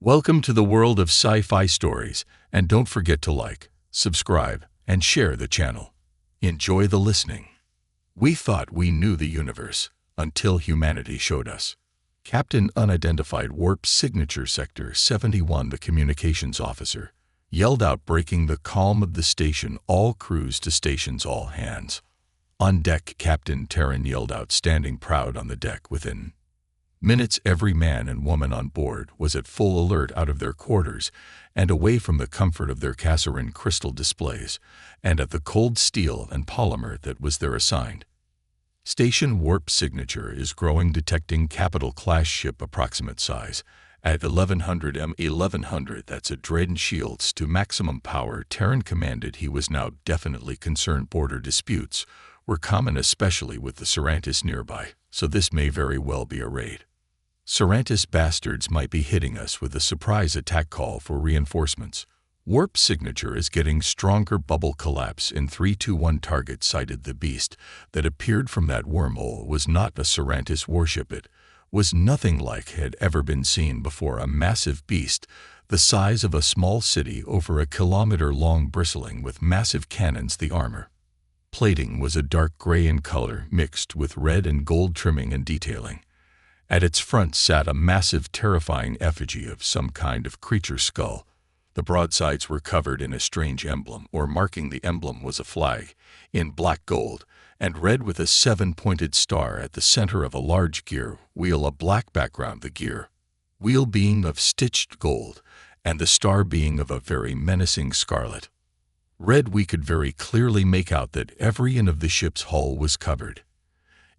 Welcome to the world of sci-fi stories, and don't forget to like, subscribe, and share the channel. Enjoy the listening. We thought we knew the universe until humanity showed us. Captain Unidentified Warp Signature Sector 71, the communications officer, yelled out, breaking the calm of the station. All crews to stations, all hands. On deck, Captain Terran yelled out, standing proud on the deck. Within minutes, every man and woman on board was at full alert, out of their quarters and away from the comfort of their Kassarin crystal displays, and at the cold steel and polymer that was their assigned station. Warp signature is growing, detecting capital class ship approximate size at 1100 m. 1100, that's a Drayden shields to maximum power. Terran commanded he was now definitely concerned. Border disputes were common, especially with the Serantis nearby, so this may very well be a raid. Serantis bastards might be hitting us with a surprise attack. Call for reinforcements. Warp signature is getting stronger. Bubble collapse in 321. Target sighted. The beast that appeared from that wormhole was not a Serantis warship. It was nothing like had ever been seen before. A massive beast the size of a small city, over a kilometer long, bristling with massive cannons. The armor plating was a dark gray in color, mixed with red and gold trimming and detailing. At its front sat a massive, terrifying effigy of some kind of creature skull. The broadsides were covered in a strange emblem, or marking the emblem was a flag in black gold and red with a 7-pointed star at the center of a large gear wheel. A black background, the gear wheel being of stitched gold and the star being of a very menacing scarlet red. We could very clearly make out that every inch of the ship's hull was covered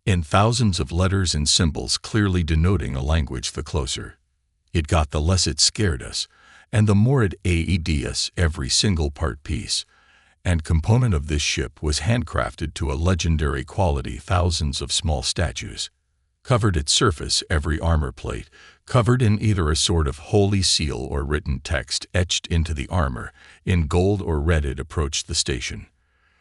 in thousands of letters and symbols, clearly denoting a language. The closer it got, the less it scared us, and the more it aided us. Every single part, piece, and component of this ship was handcrafted to a legendary quality. Thousands of small statues covered its surface, every armor plate covered in either a sort of holy seal or written text etched into the armor in gold or red. It approached the station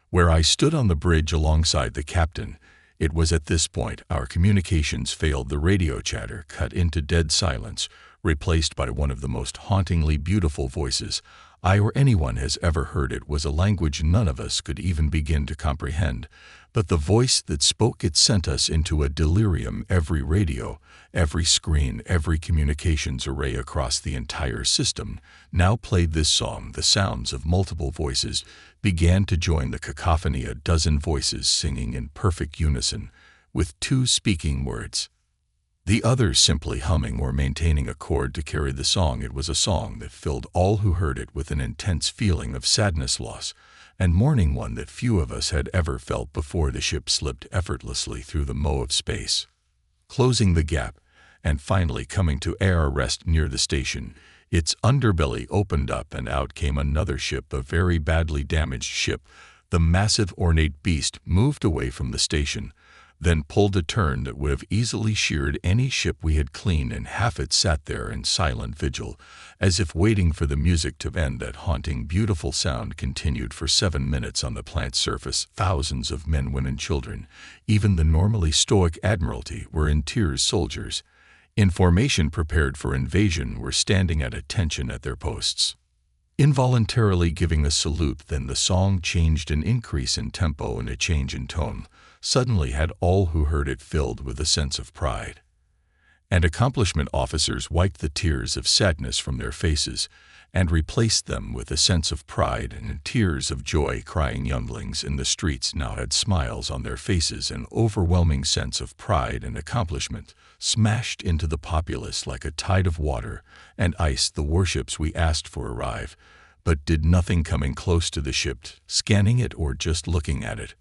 where I stood on the bridge alongside the captain. It was at this point our communications failed. The radio chatter cut into dead silence, replaced by one of the most hauntingly beautiful voices I or anyone has ever heard. It was a language none of us could even begin to comprehend, but the voice that spoke it sent us into a delirium. Every radio, every screen, every communications array across the entire system now played this song. The sounds of multiple voices began to join the cacophony, a dozen voices singing in perfect unison, with two speaking words, the others simply humming or maintaining a chord to carry the song. It was a song that filled all who heard it with an intense feeling of sadness, loss, and mourning, one that few of us had ever felt before. The ship slipped effortlessly through the mow of space, closing the gap, and finally coming to air rest near the station. Its underbelly opened up, and out came another ship, a very badly damaged ship. The massive, ornate beast moved away from the station, then pulled a turn that would have easily sheared any ship we had cleaned in half. It sat there in silent vigil, as if waiting for the music to end. That haunting, beautiful sound continued for 7 minutes on the plant's surface. Thousands of men, women, children, even the normally stoic Admiralty, were in tears. Soldiers in formation, prepared for invasion, were standing at attention at their posts, involuntarily giving a salute. Then the song changed, an increase in tempo and a change in tone suddenly had all who heard it filled with a sense of pride and accomplishment. Officers wiped the tears of sadness from their faces and replaced them with a sense of pride and tears of joy. Crying younglings in the streets now had smiles on their faces. An overwhelming sense of pride and accomplishment smashed into the populace like a tide of water and ice. The warships we asked for arrive, but did nothing, coming close to the ship, scanning it, or just looking at it,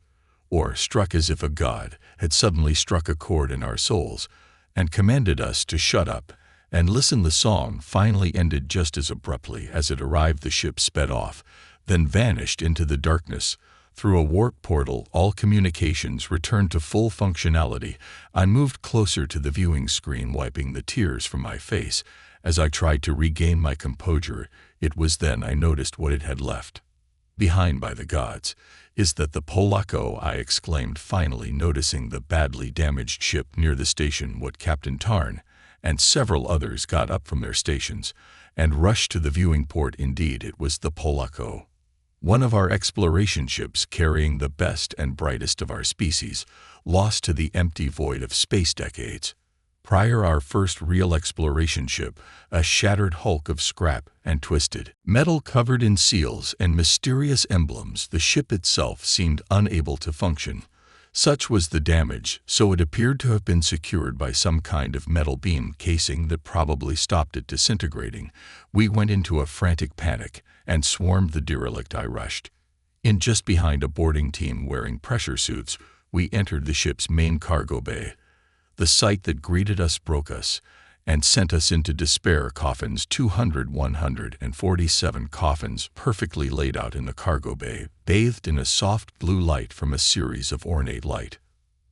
or struck as if a god had suddenly struck a chord in our souls and commanded us to shut up and listen. The song finally ended just as abruptly as it arrived. The ship sped off, then vanished into the darkness through a warp portal. All communications returned to full functionality. I moved closer to the viewing screen, wiping the tears from my face as I tried to regain my composure. It was then I noticed what it had left behind. By the gods, is that the Polako? I exclaimed, finally noticing the badly damaged ship near the station. What Captain Tarn and several others got up from their stations and rushed to the viewing port. Indeed, it was the Polako, one of our exploration ships carrying the best and brightest of our species, lost to the empty void of space decades. Prior, our first real exploration ship, a shattered hulk of scrap and twisted metal covered in seals and mysterious emblems, the ship itself seemed unable to function. Such was the damage, so it appeared to have been secured by some kind of metal beam casing that probably stopped it disintegrating. We went into a frantic panic and swarmed the derelict. I rushed in just behind a boarding team wearing pressure suits. We entered the ship's main cargo bay. The sight that greeted us broke us and sent us into despair. Coffins, 147 coffins perfectly laid out in the cargo bay, bathed in a soft blue light from a series of ornate light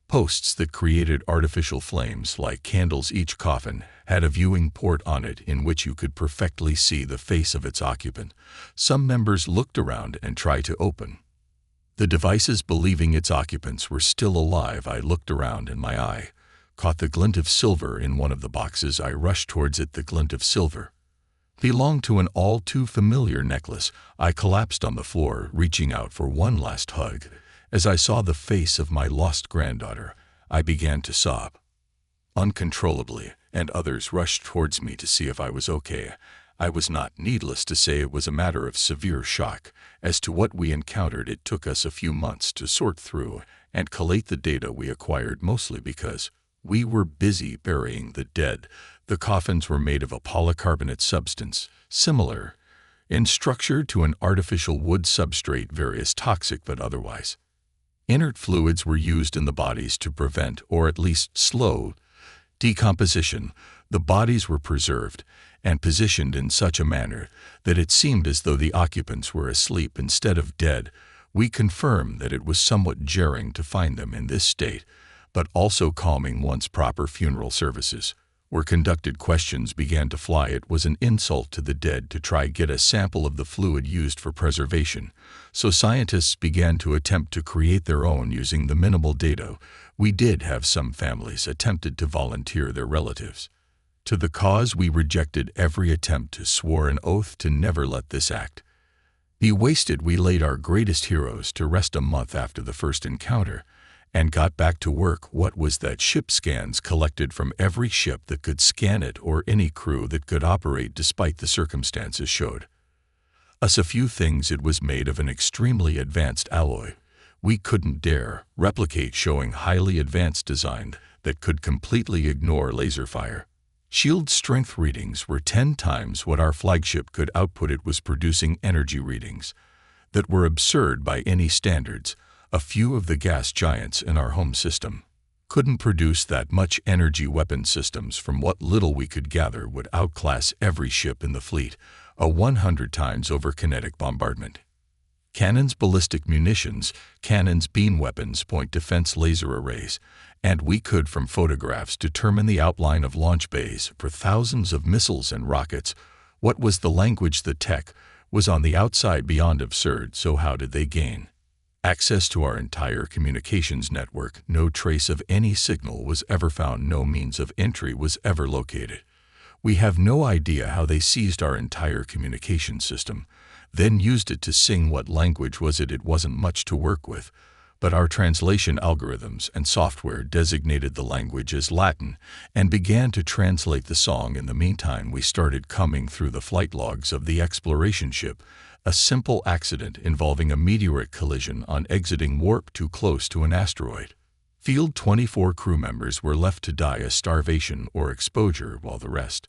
posts that created artificial flames like candles. Each coffin had a viewing port on it in which you could perfectly see the face of its occupant. Some members looked around and tried to open the devices, believing its occupants were still alive. I looked around and my eye caught the glint of silver in one of the boxes. I rushed towards it. The glint of silver belonged to an all too familiar necklace. I collapsed on the floor, reaching out for one last hug. As I saw the face of my lost granddaughter, I began to sob uncontrollably, and others rushed towards me to see if I was okay. I was not. Needless to say, it was a matter of severe shock. As to what we encountered, it took us a few months to sort through and collate the data we acquired, mostly because we were busy burying the dead. The coffins were made of a polycarbonate substance, similar in structure to an artificial wood substrate, various toxic but otherwise inert fluids were used in the bodies to prevent, or at least slow, decomposition. The bodies were preserved and positioned in such a manner that it seemed as though the occupants were asleep instead of dead. We confirmed that it was somewhat jarring to find them in this state, but also calming once proper funeral services were conducted. Questions began to fly. It was an insult to the dead to try get a sample of the fluid used for preservation, so scientists began to attempt to create their own using the minimal data. We did have some families attempted to volunteer their relatives to the cause. We rejected every attempt to swore an oath to never let this act be wasted. We laid our greatest heroes to rest a month after the first encounter and got back to work. What was that? Ship scans collected from every ship that could scan it, or any crew that could operate despite the circumstances, showed us a few things. It was made of an extremely advanced alloy we couldn't dare replicate, showing highly advanced design that could completely ignore laser fire. Shield strength readings were 10 times what our flagship could output. It was producing energy readings that were absurd by any standards. A few of the gas giants in our home system couldn't produce that much energy. Weapon systems, from what little we could gather, would outclass every ship in the fleet. A 100 times over kinetic bombardment cannons, ballistic munitions, cannons, beam weapons, point defense, laser arrays, and we could from photographs determine the outline of launch bays for thousands of missiles and rockets. What was the language? The tech was on the outside beyond absurd. So how did they gain access to our entire communications network? No trace of any signal was ever found. No means of entry was ever located. We have no idea how they seized our entire communication system, then used it to sing. What language was it? It wasn't much to work with, but our translation algorithms and software designated the language as Latin and began to translate the song. In the meantime, we started coming through the flight logs of the exploration ship. A simple accident involving a meteoric collision on exiting warp too close to an asteroid field. 24 crew members were left to die of starvation or exposure, while the rest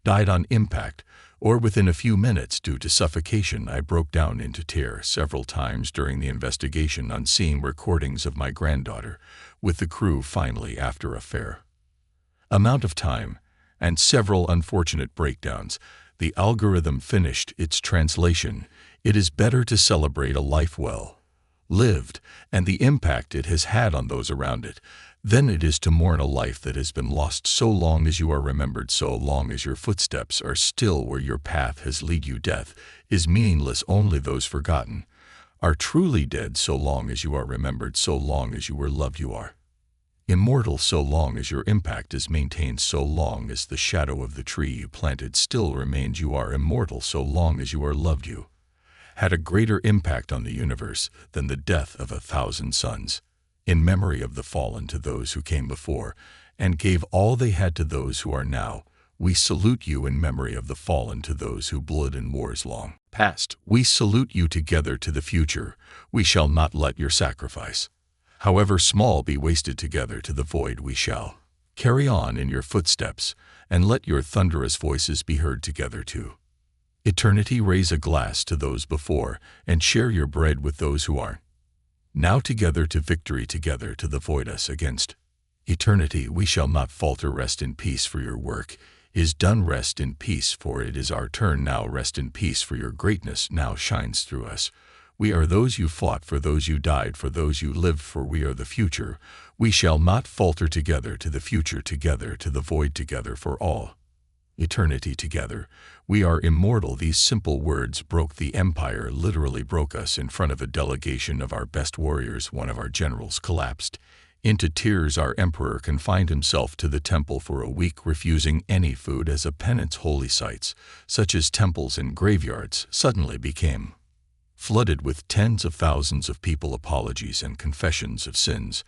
died on impact or within a few minutes due to suffocation. I broke down into tears several times during the investigation on seeing recordings of my granddaughter with the crew. Finally, after a fair amount of time and several unfortunate breakdowns, the algorithm finished its translation. It is better to celebrate a life well lived and the impact it has had on those around it than it is to mourn a life that has been lost. So long as you are remembered, so long as your footsteps are still where your path has led you, death is meaningless. Only those forgotten are truly dead. So long as you are remembered, so long as you were loved, you are Immortal so long as your impact is maintained, so long as the shadow of the tree you planted still remains. You are immortal so long as you are loved. You had a greater impact on the universe than the death of 1,000 suns. In memory of the fallen, to those who came before and gave all they had to those who are now, we salute you. In memory of the fallen, to those who bled in wars long past, we salute you. Together to the future, we shall not let your sacrifice, however small, be wasted. Together to the void we shall carry on in your footsteps, and let your thunderous voices be heard. Together to eternity, raise a glass to those before, and share your bread with those who are now. Together to victory, together to the void us against eternity, we shall not falter. Rest in peace, for your work is done. Rest in peace, for it is our turn now. Rest in peace, for your greatness now shines through us. We are those you fought for, those you died for, those you lived for. We are the future. We shall not falter. Together to the future, together to the void, together for all eternity. Together we are immortal. These simple words broke the empire, literally broke us. In front of a delegation of our best warriors, one of our generals collapsed into tears. Our emperor confined himself to the temple for a week, refusing any food as a penance. Holy sites, such as temples and graveyards, suddenly became flooded with tens of thousands of people. Apologies and confessions of sins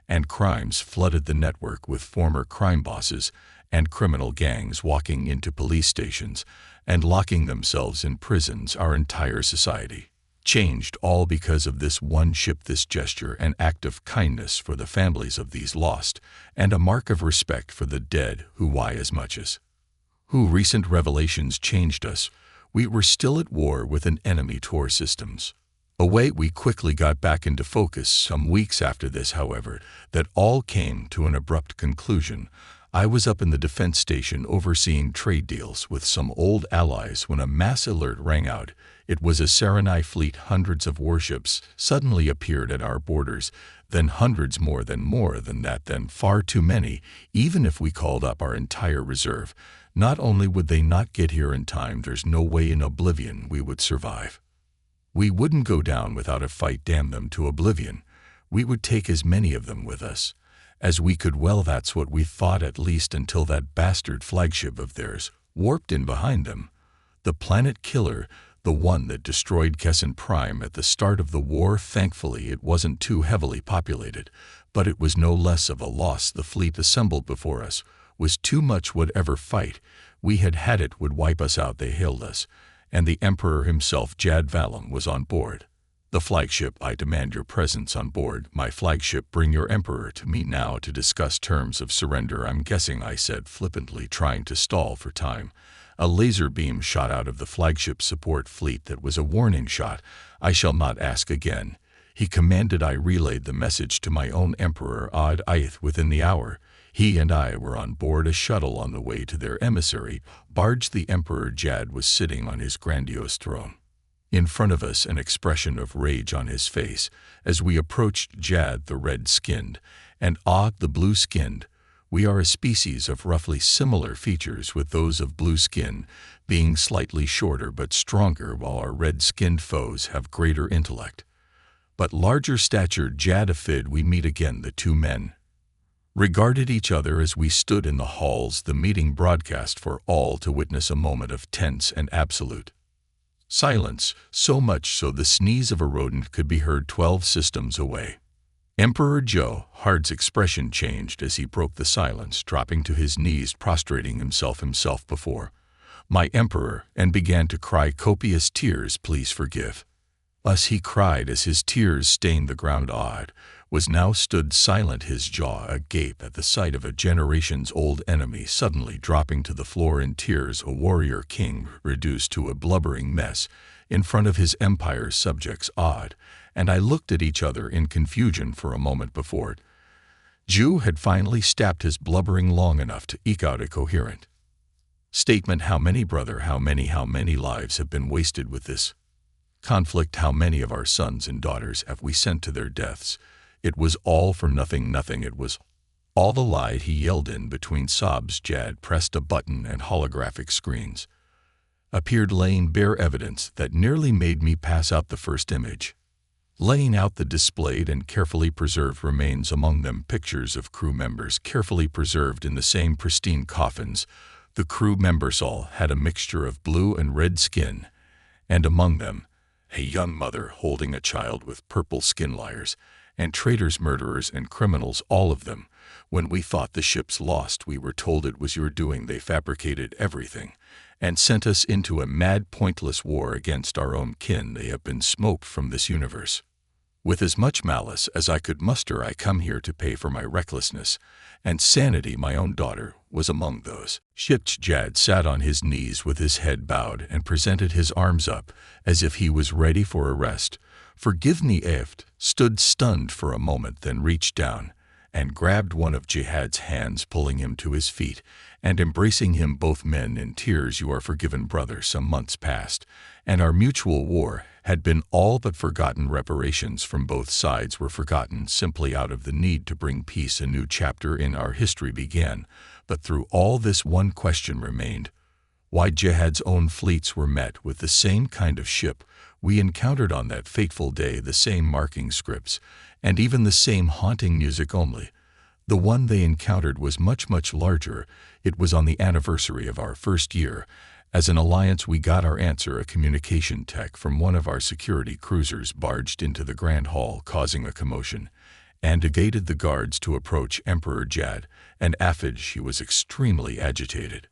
and crimes flooded the network, with former crime bosses and criminal gangs walking into police stations and locking themselves in prisons. Our entire society changed, all because of this one ship, this gesture, an act of kindness for the families of these lost, and a mark of respect for the dead who, why, as much as who recent revelations changed us. We were still at war with an enemy to our systems. Away we quickly got back into focus. Some weeks after this, however, that all came to an abrupt conclusion. I was up in the defense station overseeing trade deals with some old allies when a mass alert rang out. It was a Serenai fleet. Hundreds of warships suddenly appeared at our borders, then hundreds more than that, then far too many. Even if we called up our entire reserve, not only would they not get here in time, there's no way in oblivion we would survive. We wouldn't go down without a fight, damn them to oblivion. We would take as many of them with us as we could. Well, that's what we thought, at least until that bastard flagship of theirs warped in behind them. The planet killer, the one that destroyed Kessin Prime at the start of the war. Thankfully, it wasn't too heavily populated, but it was no less of a loss. The fleet assembled before us was too much. Whatever fight we had it would wipe us out. They hailed us, and the Emperor himself, Jad Valum, was on board the flagship. I demand your presence on board my flagship. Bring your Emperor to me now to discuss terms of surrender. I'm guessing, I said flippantly, trying to stall for time. A laser beam shot out of the flagship support fleet. That was a warning shot. I shall not ask again, he commanded. I relayed the message to my own Emperor, Ad Ith. Within the hour, he and I were on board a shuttle on the way to their emissary barge. The Emperor Jad was sitting on his grandiose throne in front of us, an expression of rage on his face. As we approached Jad, the red-skinned, and Ad, the blue-skinned, we are a species of roughly similar features, with those of blue skin being slightly shorter but stronger, while our red-skinned foes have greater intellect but larger stature. Jad Afid, we meet again. The two men regarded each other as we stood in the halls, the meeting broadcast for all to witness. A moment of tense and absolute silence, so much so the sneeze of a rodent could be heard 12 systems away. Emperor Joe Hard's expression changed as he broke the silence, dropping to his knees, prostrating himself before my Emperor, and began to cry copious tears. Please forgive us, he cried as his tears stained the ground. Odd was now stood silent, his jaw agape at the sight of a generations-old enemy suddenly dropping to the floor in tears. A warrior king reduced to a blubbering mess in front of his empire's subjects. Odd and I looked at each other in confusion for a moment before Jew had finally stopped his blubbering long enough to eke out a coherent statement. How many, brother, how many lives have been wasted with this conflict? How many of our sons and daughters have we sent to their deaths? It was all for nothing. It was all the lie, he yelled in between sobs. Jad pressed a button and holographic screens appeared, laying bare evidence that nearly made me pass out. The first image laying out the displayed and carefully preserved remains, among them pictures of crew members carefully preserved in the same pristine coffins. The crew members all had a mixture of blue and red skin, and among them a young mother holding a child with purple skin layers, and traitors, murderers, and criminals, all of them. When we thought the ship's lost, we were told it was your doing. They fabricated everything and sent us into a mad, pointless war against our own kin. They have been smoked from this universe. With as much malice as I could muster, I come here to pay for my recklessness and sanity. My own daughter was among those ships. Jad sat on his knees with his head bowed and presented his arms up as if he was ready for a rest. Forgive me, Eft stood stunned for a moment, then reached down and grabbed one of Jihad's hands, pulling him to his feet and embracing him, both men in tears. You are forgiven, brother. Some months passed, and our mutual war had been all but forgotten. Reparations from both sides were forgotten simply out of the need to bring peace. A new chapter in our history began, but through all this one question remained: why Jihad's own fleets were met with the same kind of ship we encountered on that fateful day, the same marking scripts, and even the same haunting music, only the one they encountered was much, much larger. It was on the anniversary of our first year as an alliance. We got our answer. A communication tech from one of our security cruisers barged into the Grand Hall, causing a commotion, and evaded the guards to approach Emperor Jad and Afid. He was extremely agitated,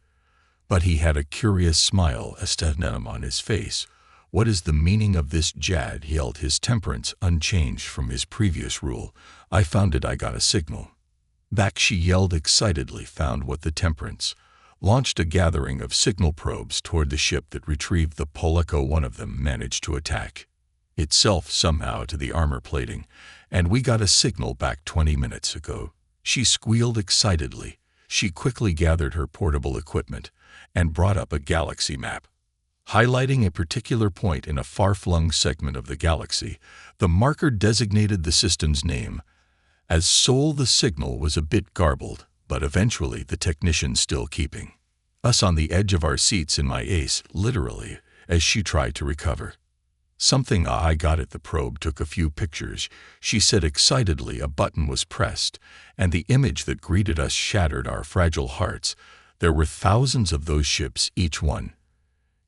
but he had a curious smile on his face. What is the meaning of this? Jad held his temperance unchanged from his previous rule. I found it. I got a signal back, she yelled excitedly. Found what? The temperance launched a gathering of signal probes toward the ship that retrieved the Poleco. One of them managed to attack itself somehow to the armor plating, and we got a signal back 20 minutes ago. She squealed excitedly. She quickly gathered her portable equipment and brought up a galaxy map, highlighting a particular point in a far-flung segment of the galaxy. The marker designated the system's name as Sol. The signal was a bit garbled, but eventually the technician, still keeping us on the edge of our seats in my ace, literally, as she tried to recover something. I got it. The probe took a few pictures, she said excitedly. A button was pressed, and the image that greeted us shattered our fragile hearts. There were thousands of those ships, each one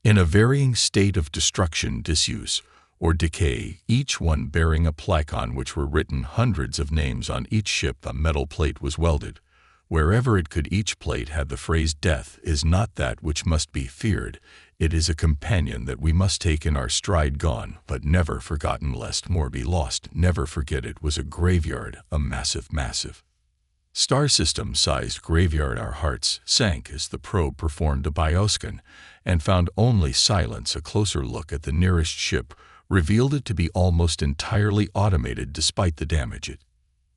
in a varying state of destruction, disuse, or decay, each one bearing a plaque on which were written hundreds of names. On each ship a metal plate was welded wherever it could. Each plate had the phrase, "Death is not that which must be feared. It is a companion that we must take in our stride. Gone, but never forgotten, lest more be lost. Never forget." It was a graveyard, a massive, massive star system-sized graveyard. Our hearts sank as the probe performed a bioscan and found only silence. A closer look at the nearest ship revealed it to be almost entirely automated. Despite the damage it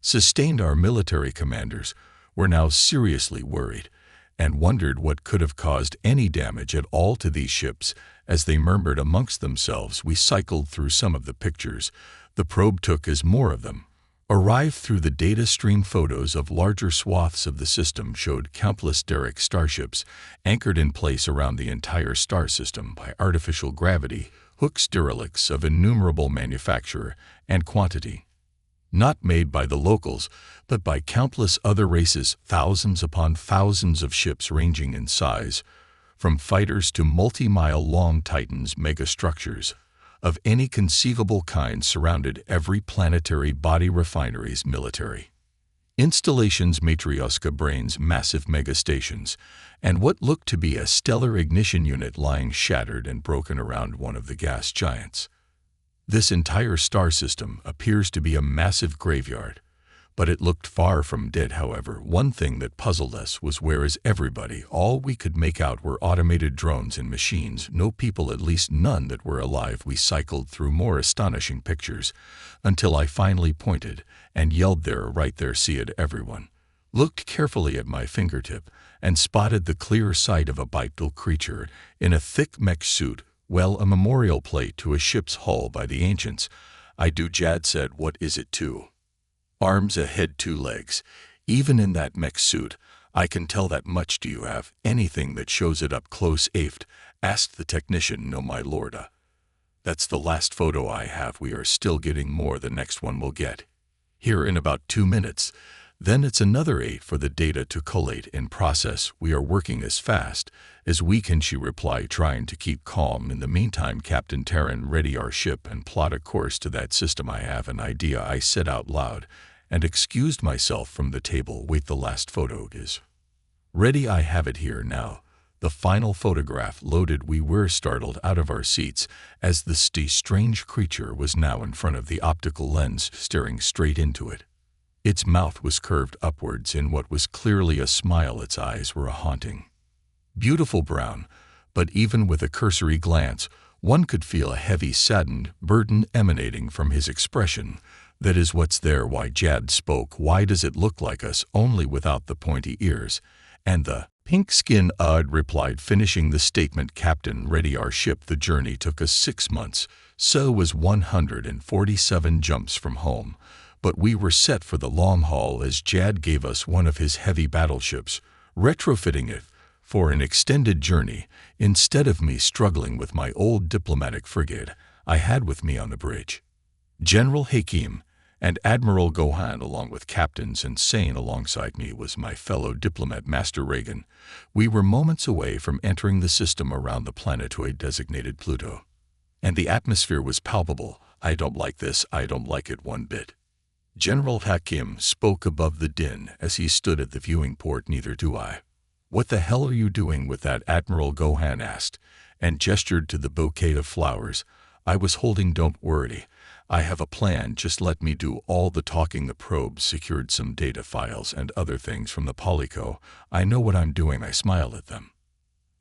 sustained, our military commanders were now seriously worried and wondered what could have caused any damage at all to these ships. As they murmured amongst themselves, we cycled through some of the pictures the probe took as more of them arrived through the data stream. Photos of larger swaths of the system showed countless derrick starships anchored in place around the entire star system by artificial gravity hooks, derelicts of innumerable manufacture and quantity, not made by the locals, but by countless other races. Thousands upon thousands of ships ranging in size, from fighters to multi-mile-long titans. Megastructures of any conceivable kind surrounded every planetary body. Refineries, military installations, Matryoshka brains, massive megastations, and what looked to be a stellar ignition unit lying shattered and broken around one of the gas giants. This entire star system appears to be a massive graveyard, but it looked far from dead. However, one thing that puzzled us was, where is everybody? All we could make out were automated drones and machines, no people, at least none that were alive. We cycled through more astonishing pictures until I finally pointed and yelled, "There, right there, see it!" Everyone looked carefully at my fingertip and spotted the clear sight of a bipedal creature in a thick mech suit. Well, a memorial plate to a ship's hull by the ancients. I do, Jad said. What is it? 2 arms, a head, 2 legs. Even in that mech suit, I can tell that much. Do you have anything that shows it up close? Aft asked the technician. No, my lord. That's the last photo I have. We are still getting more. The next one will get here in about 2 minutes. Then it's another 8 for the data to collate and process. We are working as fast as we can," she replied, trying to keep calm. In the meantime, Captain Terran, ready our ship and plot a course to that system. "I have an idea," I said out loud, and excused myself from the table. "Wait, the last photo is ready. I have it here now." The final photograph loaded. We were startled out of our seats as the strange creature was now in front of the optical lens, staring straight into it. Its mouth was curved upwards in what was clearly a smile. Its eyes were a haunting, beautiful brown, but even with a cursory glance, one could feel a heavy, saddened burden emanating from his expression. "That is what's there." Why, Jad spoke. "Why does it look like us, only without the pointy ears and the pink skin?" I'd replied, finishing the statement. "Captain, ready our ship. The journey took us 6 months, so was 147 jumps from home. But we were set for the long haul as Jad gave us one of his heavy battleships, retrofitting it for an extended journey. Instead of me struggling with my old diplomatic frigate, I had with me on the bridge General Hakim and Admiral Gohan, along with captains, and sane alongside me was my fellow diplomat, Master Reagan. We were moments away from entering the system around the planetoid designated Pluto, and the atmosphere was palpable. "I don't like this. I don't like it one bit." General Hakim spoke above the din as he stood at the viewing port. "Neither do I." "What the hell are you doing with that?" Admiral Gohan asked, and gestured to the bouquet of flowers I was holding. "Don't worry. I have a plan. Just let me do all the talking." The probe secured some data files and other things from the Polyco. "I know what I'm doing." I smiled at them,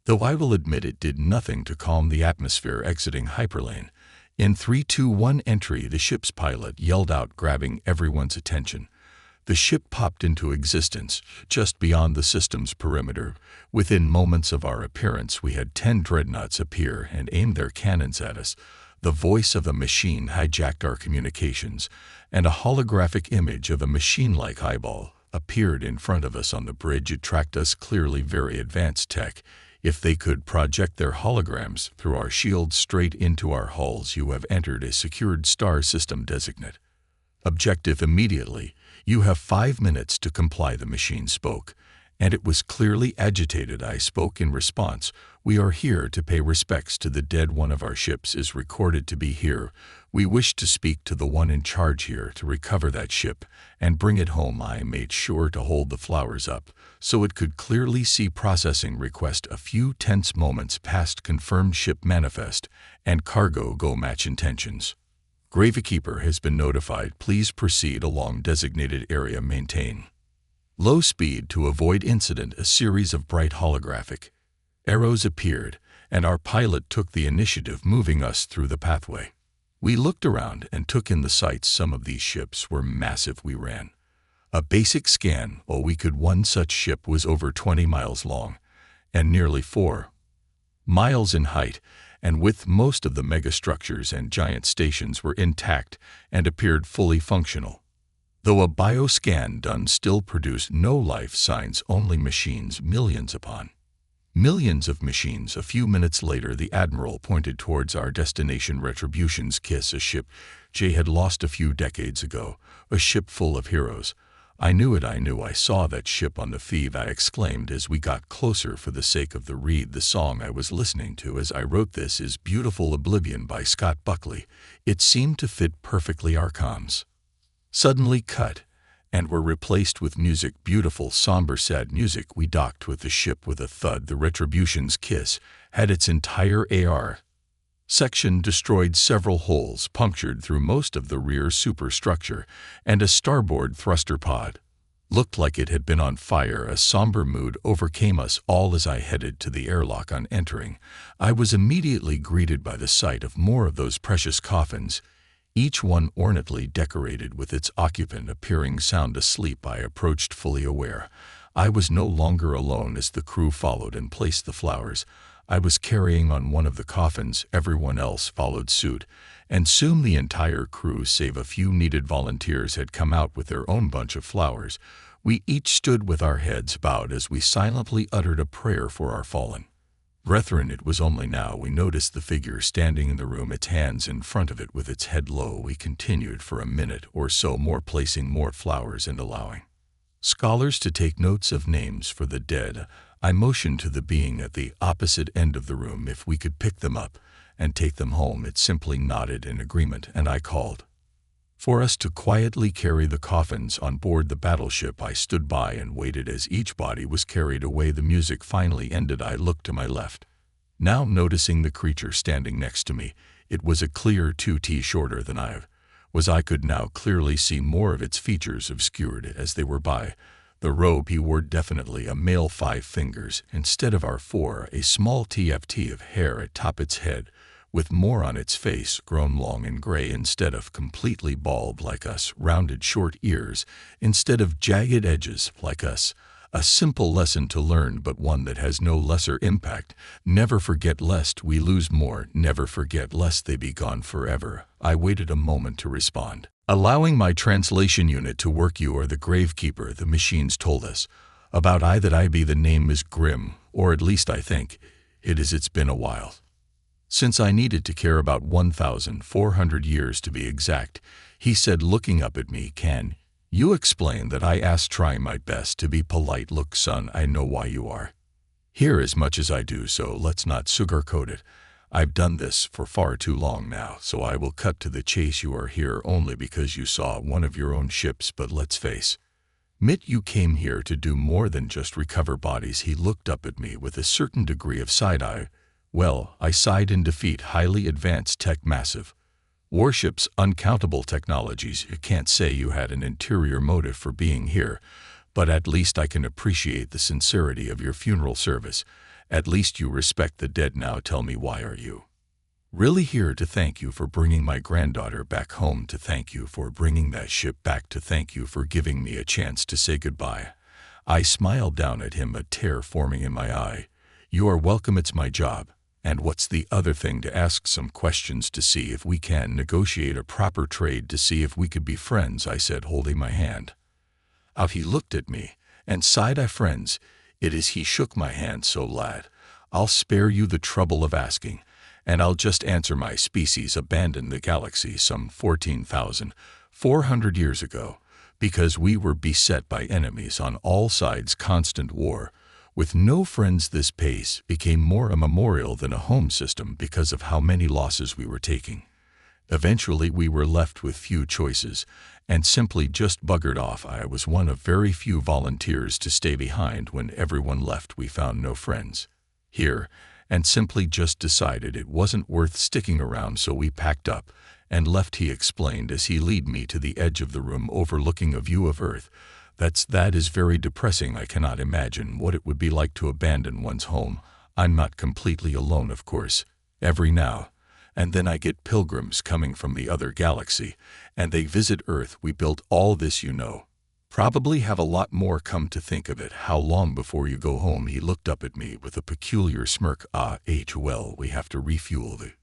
though I will admit it did nothing to calm the atmosphere. Exiting hyperlane. In 3, 2, 1 entry, the ship's pilot yelled out, grabbing everyone's attention. The ship popped into existence just beyond the system's perimeter. Within moments of our appearance, we had 10 dreadnoughts appear and aim their cannons at us. The voice of a machine hijacked our communications, and a holographic image of a machine-like eyeball appeared in front of us on the bridge. It tracked us clearly. Very advanced tech. If they could project their holograms through our shields straight into our hulls. "You have entered a secured star system designate. Objective immediately. You have 5 minutes to comply," the machine spoke, and it was clearly agitated. I spoke in response. "We are here to pay respects to the dead. One of our ships is recorded to be here. We wish to speak to the one in charge here to recover that ship and bring it home." I made sure to hold the flowers up so it could clearly see. Processing request. A few tense moments passed. Confirmed ship manifest and cargo go. Match intentions. Gravekeeper has been notified. Please proceed along designated area. Maintain low speed to avoid incident. A series of bright holographic arrows appeared, and our pilot took the initiative, moving us through the pathway. We looked around and took in the sights. Some of these ships were massive. We ran a basic scan. All we could. One such ship was over 20 miles long and nearly 4 miles in height and width. Most of the megastructures and giant stations were intact and appeared fully functional, though a bioscan done still produced no life signs, only machines. Millions upon millions of machines. A few minutes later, the Admiral pointed towards our destination, Retribution's Kiss, a ship Jay had lost a few decades ago, a ship full of heroes. I knew it. I knew I saw that ship on the Feeve, I exclaimed as we got closer. For the sake of the read, the song I was listening to as I wrote this is Beautiful Oblivion by Scott Buckley. It seemed to fit perfectly. Our comms suddenly cut and were replaced with music, beautiful, somber, sad music. We docked with the ship with a thud. The Retribution's Kiss had its entire AR section destroyed, several holes punctured through most of the rear superstructure, and a starboard thruster pod looked like it had been on fire. A somber mood overcame us all as I headed to the airlock. On entering, I was immediately greeted by the sight of more of those precious coffins, each one ornately decorated with its occupant appearing sound asleep. I approached, fully aware I was no longer alone as the crew followed and placed the flowers I was carrying on one of the coffins. Everyone else followed suit, and soon the entire crew, save a few needed volunteers, had come out with their own bunch of flowers. We each stood with our heads bowed as we silently uttered a prayer for our fallen Brethren, it was only now we noticed the figure standing in the room, its hands in front of it with its head low. We continued for a minute or so more, placing more flowers and allowing scholars to take notes of names for the dead. I motioned to the being at the opposite end of the room if we could pick them up and take them home. It simply nodded in agreement, and I called for us to quietly carry the coffins on board the battleship. I stood by and waited as each body was carried away. The music finally ended. I looked to my left, now noticing the creature standing next to me. It was a clear 2T shorter than I was. I could now clearly see more of its features obscured as they were by the robe he wore. Definitely a male, 5 fingers instead of our 4, a small TFT of hair atop its head, with more on its face, grown long and gray instead of completely bald like us, rounded short ears instead of jagged edges like us. A simple lesson to learn, but one that has no lesser impact. Never forget lest we lose more. Never forget lest they be gone forever. I waited a moment to respond, allowing my translation unit to work. You are the gravekeeper, the machines told us. About I that I be. The name is Grim, or at least I think it is. It's been a while since I needed to care about 1,400 years to be exact, he said, looking up at me. Can you explain that? I asked, trying my best to be polite. Look, son, I know why you are here as much as I do, so let's not sugarcoat it. I've done this for far too long now, so I will cut to the chase. You are here only because you saw one of your own ships, but let's face it, you came here to do more than just recover bodies. He looked up at me with a certain degree of side-eye. Well, I sighed in defeat. Highly advanced tech, massive warships, uncountable technologies. You can't say you had an interior motive for being here, but at least I can appreciate the sincerity of your funeral service. At least you respect the dead. Now tell me, why are you really here? To thank you for bringing my granddaughter back home, to thank you for bringing that ship back, to thank you for giving me a chance to say goodbye. I smiled down at him, a tear forming in my eye. You are welcome. It's my job. And what's the other thing? To ask some questions, to see if we can negotiate a proper trade, to see if we could be friends, I said, holding my hand out. He looked at me and sighed. I friends, it is. He shook my hand. So lad, I'll spare you the trouble of asking, and I'll just answer. My species abandoned the galaxy some 14,400 years ago because we were beset by enemies on all sides, constant war. With no friends, this pace became more a memorial than a home system because of how many losses we were taking. Eventually, we were left with few choices and simply just buggered off. I was one of very few volunteers to stay behind. When everyone left, we found no friends here and simply just decided it wasn't worth sticking around, so we packed up and left, he explained as he led me to the edge of the room overlooking a view of Earth. That is very depressing. I cannot imagine what it would be like to abandon one's home. I'm not completely alone, of course. Every now and then I get pilgrims coming from the other galaxy, and they visit Earth. We built all this, you know. Probably have a lot more, come to think of it. How long before you go home? He looked up at me with a peculiar smirk. Well, we have to refuel the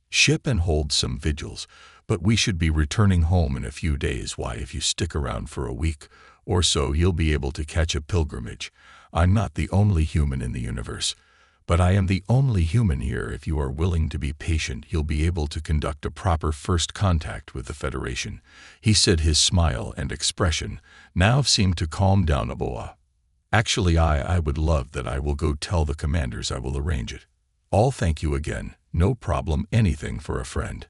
ship and hold some vigils, but we should be returning home in a few days. Why, if you stick around for a week or so, you'll be able to catch a pilgrimage. I'm not the only human in the universe, but I am the only human here. If you are willing to be patient, you'll be able to conduct a proper first contact with the Federation, he said. His smile and expression now seemed to calm down a boa. Actually, I would love that. I will go tell the commanders. I will arrange it all. Thank you again. No problem. Anything for a friend.